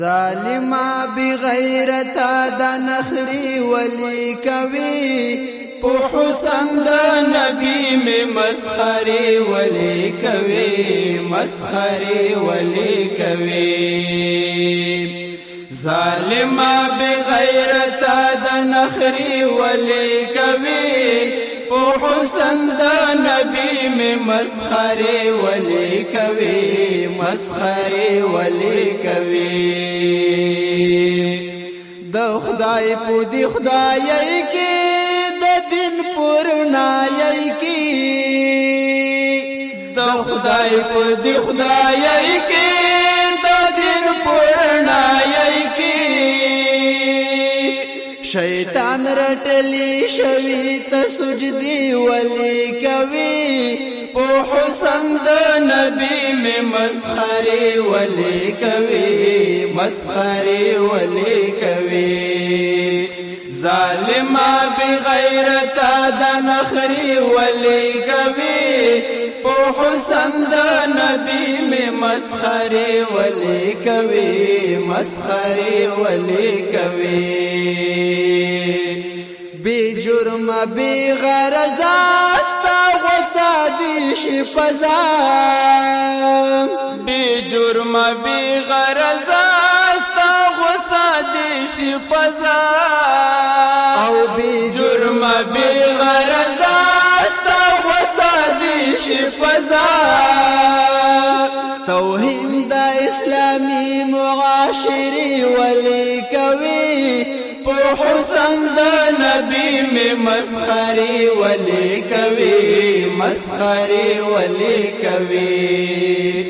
ظالما بغیرتا دا نخری ولی کوي په حسن دا نبی میں مسخری ولی کوي مسخری ولی کوي ظالما بغیرتا دا نخری ولی کوي په حسن دا نبی میں مسخری ولی کوي مسخری ولی کوي د خدای په دی خدای کې د دین پرنای کې د خدای په دی خدای کې د دین پرنای کې شیطان رټلی شوی ته سجدي ولی کوي په حسن د نبی میں مسخری ولی کوي مسخری ولی کوي ظالما بغیرتا د نخری ولی کوي په حسن د نبی میں مسخری ولی کوي مسخری ولی کوي بی جرم بی غرض استا غلطا دی شفزا بی جرم بی غرض استا غصا دی شفزا او بی جرم بی غرض استا غصا دی شفزا توہین دا اسلامی معاشری ولی کوي په حسن د نبی میں مسخری ولی کوي مسخری ولی کوي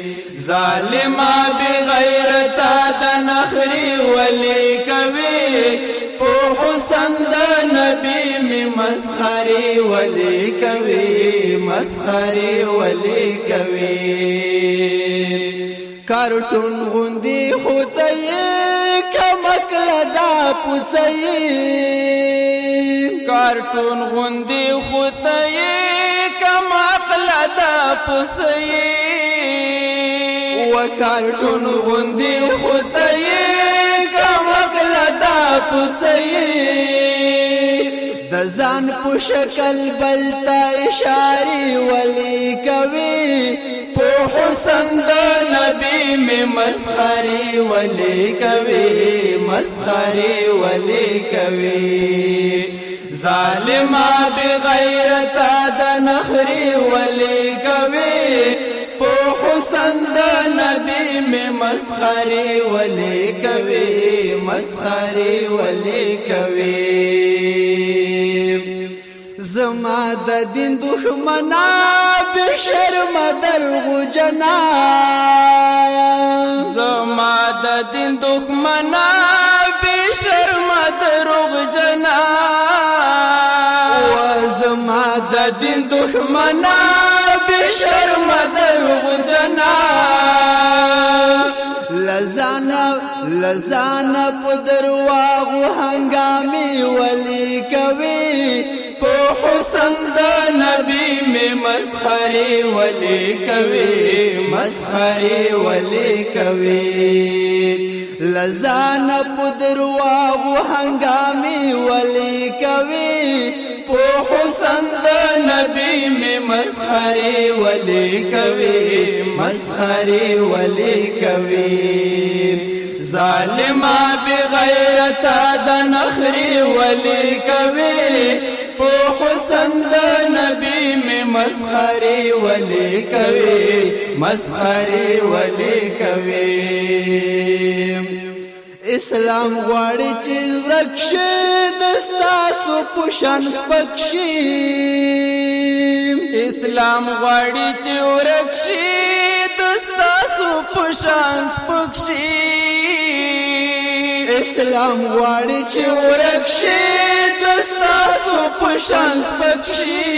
ظالما بغیرتا د نخری ولی کوي په حسن د نبی میں مسخری ولی کوي مسخری ولی کوي کارټون غوندي خدای کمکل دا پوڅي کارټون غوندي خدای کمکل دا پوڅي و کارټون غوندي خدای کمکل دا پوڅي د ځان په شکل بلتا اشاره ولی کوي په حسن د نبی میں مسخری ولی کوي مسخری ولی کوي ظالما بغیرتا د نخری ولی کوي په حسن د نبی میں مسخری ولی کوي مسخری ولی کوي زما د دین دښمنا بشرم درغو جنا زما د دین دښمنا بشرم درغو جنا و زما د دین دښمنا بشرم درغو جنا لزانا پدرواغو هنگامی ولی کوي په حسن د نبی میں مسخری ولی کوي مسخری ولی کوي لزانا پدرواغو هنگامی ولی کوي په حسن د نبی میں مسخری ولی کوي مسخری ولی کوي ظالما بغیرتا د نخری ولی کوي په حسن د نبی میں مسخری ولی کوي مسخری ولی کوي اسلام غواړي چې ورکشي دستا سو پوشان سپکشي اسلام غواړي چې ورکشي دستا سو پوشان سپکشي اسلام غواړي چې ورکشي دستا سو پوشان سپکشي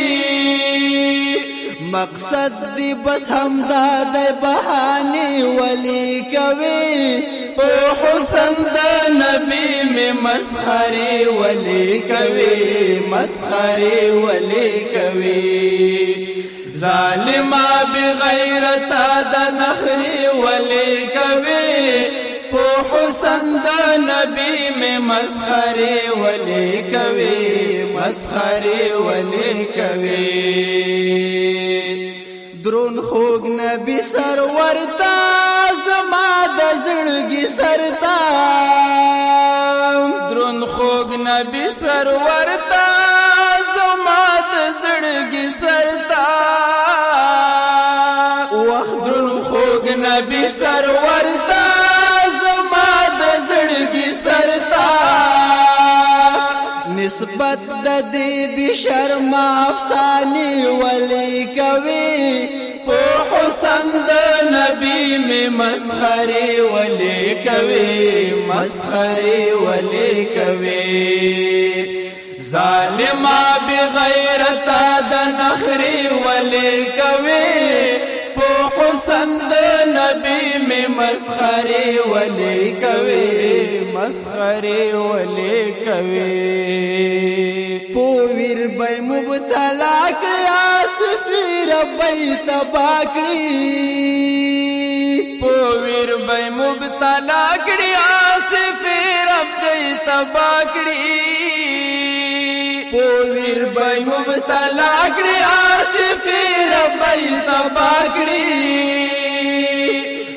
مقصد دی بس همدا د بهانه ولی کوي په حسن د نبی میں مسخری ولی کوي مسخری ولی کوي ظالما بغیرتا د نخری ولی کوي په حسن د نبی میں مسخرے ولی کوي مسخرے ولی کوي درون خوږ نبی سرور تا زما د زړګي سرتا درون خوږ نبی سرور تا زما د زړګي سرتا وخت درون خوږ نبی سرور تا زما د زړګي سرتا نسبت د دې بشرم افسانه ولی کوي په حسن د نبی میں مسخرے ولی کوي مسخرے ولی کوي ظالما بغیرت د نخري ولی کوي په حسن د نبی میں مسخرے ولی کوي مسخرے ولی کوي پویر بای مبتلا کیا سفیر بای تباکڑی پویر بای مبتلا کیا سفیر بای تباکڑی پویر بای مبتلا کیا سفیر بای تباکڑی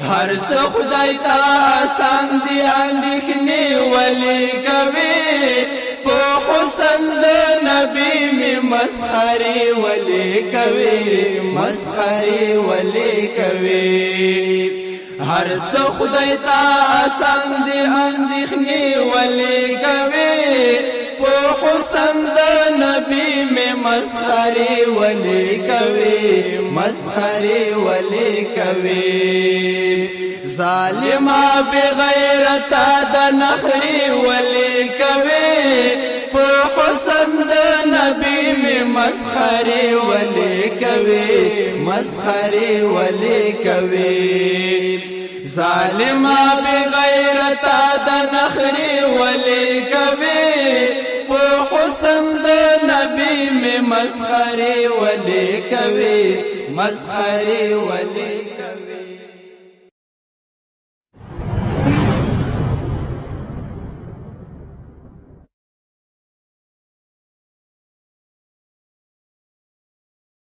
ہر څه خدای تا آسان دی اندېښنې ولی کوي په حسن د نبی میں مسخرے ولی کوي مسخرے ولی کوي ہر څه خدای تا آسان دی اندېښنې ولی کوي په حسن د نبی میں مسخرے ولی کوي مسخرے ولی کوي ظالما بغیرت د نخری ولی کوي په حسن د نبی میں مسخرے ولی کوي مسخرے ولی کوي ظالما بغیرت د نخری ولی کوي په حسن د نبی میں مسخرے ولی کوي مسخرے ولی